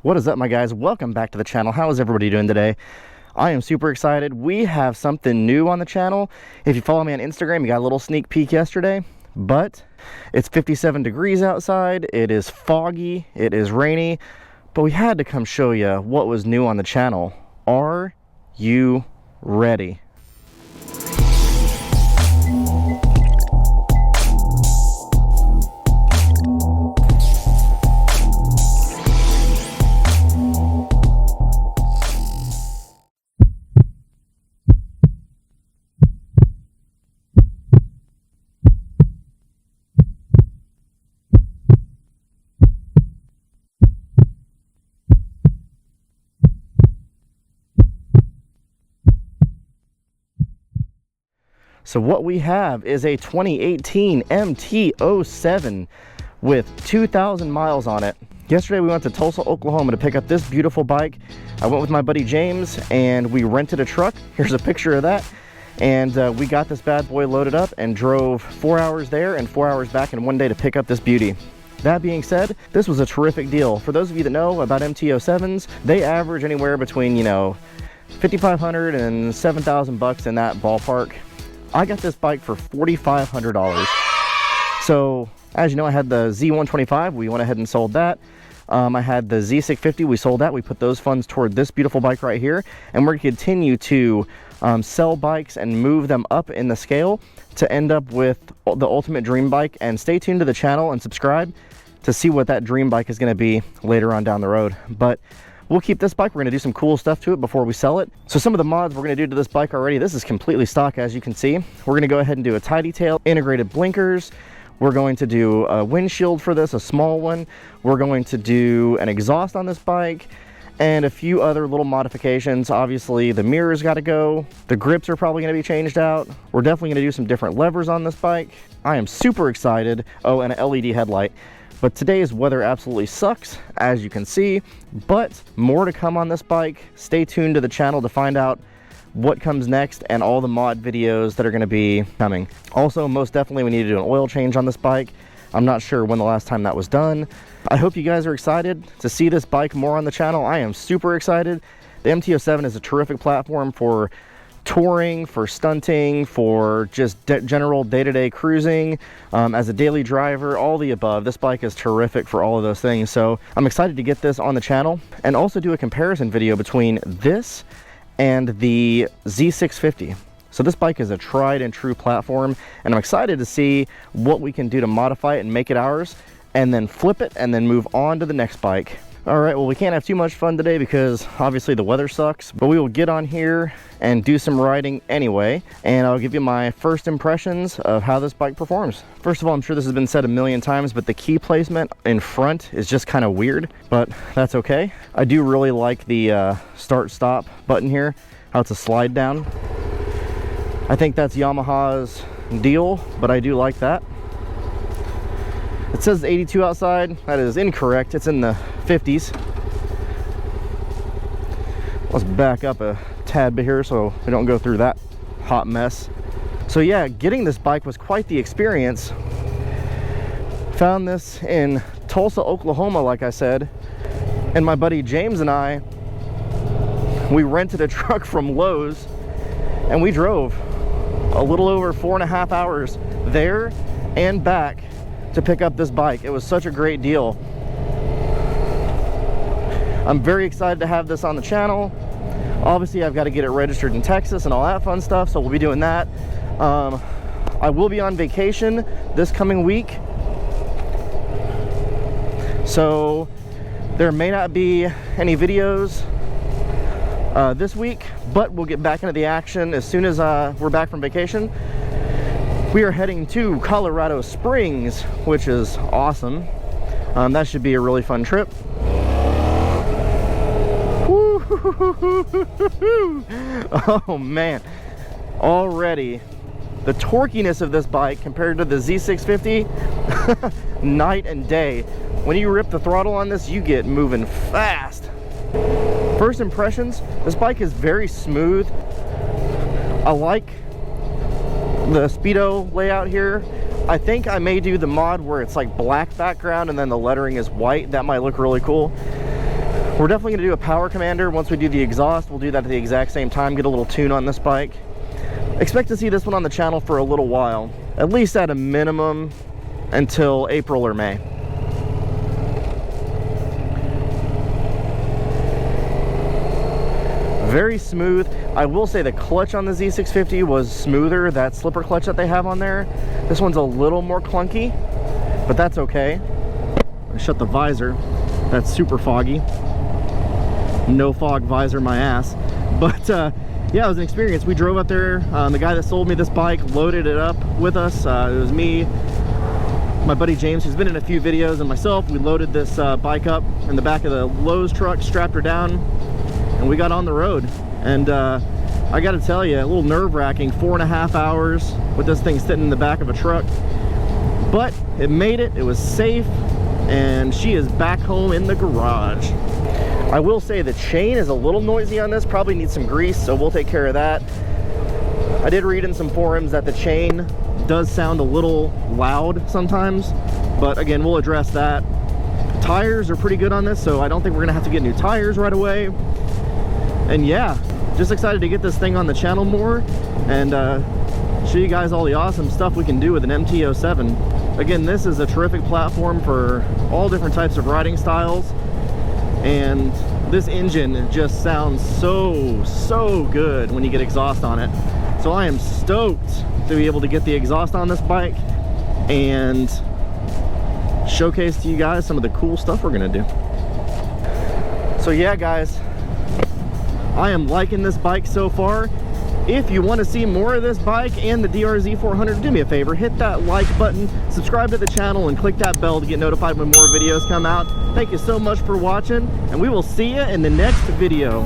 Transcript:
What is up, my guys? Welcome back to the channel. How is everybody doing today? I am super excited. We have something new on the channel. If you follow me on Instagram, you got a little sneak peek yesterday, but it's 57 degrees outside. It is foggy, it is rainy, but we had to come show you what was new on the channel. Are you ready? So what we have is a 2018 MT07 with 2,000 miles on it. Yesterday we went to Tulsa, Oklahoma to pick up this beautiful bike. I went with my buddy James and we rented a truck. Here's a picture of that. And we got this bad boy loaded up and drove 4 hours there and 4 hours back in one day to pick up this beauty. That being said, this was a terrific deal. For those of you that know about MT07s, they average anywhere between, $5,500 and $7,000 in that ballpark. I got this bike for $4,500. So, as you know, I had the Z125. We went ahead and sold that. I had the Z650. We sold that. We put those funds toward this beautiful bike right here. And we're going to continue to sell bikes and move them up in the scale to end up with the ultimate dream bike. And stay tuned to the channel and subscribe to see what that dream bike is going to be later on down the road. But we'll keep this bike. We're going to do some cool stuff to it before we sell it. So some of the mods we're going to do to this bike already, this is completely stock, as you can see. We're going to go ahead and do a tidy tail, integrated blinkers. We're going to do a windshield for this, a small one. We're going to do an exhaust on this bike and a few other little modifications. Obviously, the mirrors got to go. The grips are probably going to be changed out. We're definitely going to do some different levers on this bike. I am super excited. Oh, and an LED headlight. But today's weather absolutely sucks, as you can see, but more to come on this bike. Stay tuned to the channel to find out what comes next and all the mod videos that are going to be coming. Also, most definitely we need to do an oil change on this bike. I'm not sure when the last time that was done. I hope you guys are excited to see this bike more on the channel. I am super excited. The MT07 is a terrific platform for touring, for stunting, for just general day-to-day cruising, as a daily driver, all the above. This bike is terrific for all of those things. So I'm excited to get this on the channel and also do a comparison video between this and the Z650. So this bike is a tried and true platform, and I'm excited to see what we can do to modify it and make it ours, and then flip it and then move on to the next bike. All right, well, we can't have too much fun today because obviously the weather sucks, but we will get on here and do some riding anyway, and I'll give you my first impressions of how this bike performs. First of all, I'm sure this has been said a million times, but the key placement in front is just kind of weird, but that's okay. I do really like the start-stop button here, how it's a slide down. I think that's Yamaha's deal, but I do like that. It says 82 outside. That is incorrect. It's in the 50s. Let's back up a tad bit here so we don't go through that hot mess. So yeah, getting this bike was quite the experience. Found this in Tulsa, Oklahoma, like I said. And my buddy James and I, we rented a truck from Lowe's and we drove a little over 4.5 hours there and back to pick up this bike. It was such a great deal. I'm very excited to have this on the channel. Obviously, I've got to get it registered in Texas and all that fun stuff, so we'll be doing that. I will be on vacation this coming week, so there may not be any videos this week, but we'll get back into the action as soon as we're back from vacation. We are heading to Colorado Springs, which is awesome. That should be a really fun trip. Oh man, already the torquiness of this bike compared to the Z650, night and day. When you rip the throttle on this, you get moving fast. First impressions, this bike is very smooth. I like the speedo layout here. I think I may do the mod where it's like black background and then the lettering is white. That might look really cool. We're definitely going to do a power commander. Once we do the exhaust, we'll do that at the exact same time, get a little tune on this bike. Expect to see this one on the channel for a little while, at least at a minimum until April or May. Very smooth. I will say the clutch on the Z650 was smoother, that slipper clutch that they have on there. This one's a little more clunky, but that's okay. I shut the visor. That's super foggy. No fog visor my ass. But yeah, it was an experience. We drove up there. The guy that sold me this bike loaded it up with us. It was me, my buddy James, who's been in a few videos, and myself. We loaded this bike up in the back of the Lowe's truck, strapped her down, and we got on the road. And I gotta tell you, a little nerve-wracking, 4.5 hours with this thing sitting in the back of a truck. But it made it. It was safe, and she is back home in the garage. I will say the chain is a little noisy on this, probably needs some grease, so we'll take care of that. I did read in some forums that the chain does sound a little loud sometimes, but again, we'll address that. Tires are pretty good on this, so I don't think we're gonna have to get new tires right away. And yeah, just excited to get this thing on the channel more and show you guys all the awesome stuff we can do with an MT07. Again, this is a terrific platform for all different types of riding styles, and this engine just sounds so good when you get exhaust on it. So I am stoked to be able to get the exhaust on this bike and showcase to you guys some of the cool stuff we're gonna do. So yeah, guys, I am liking this bike so far. If you want to see more of this bike and the DRZ400, do me a favor, hit that like button, subscribe to the channel, and click that bell to get notified when more videos come out. Thank you so much for watching, and we will see you in the next video.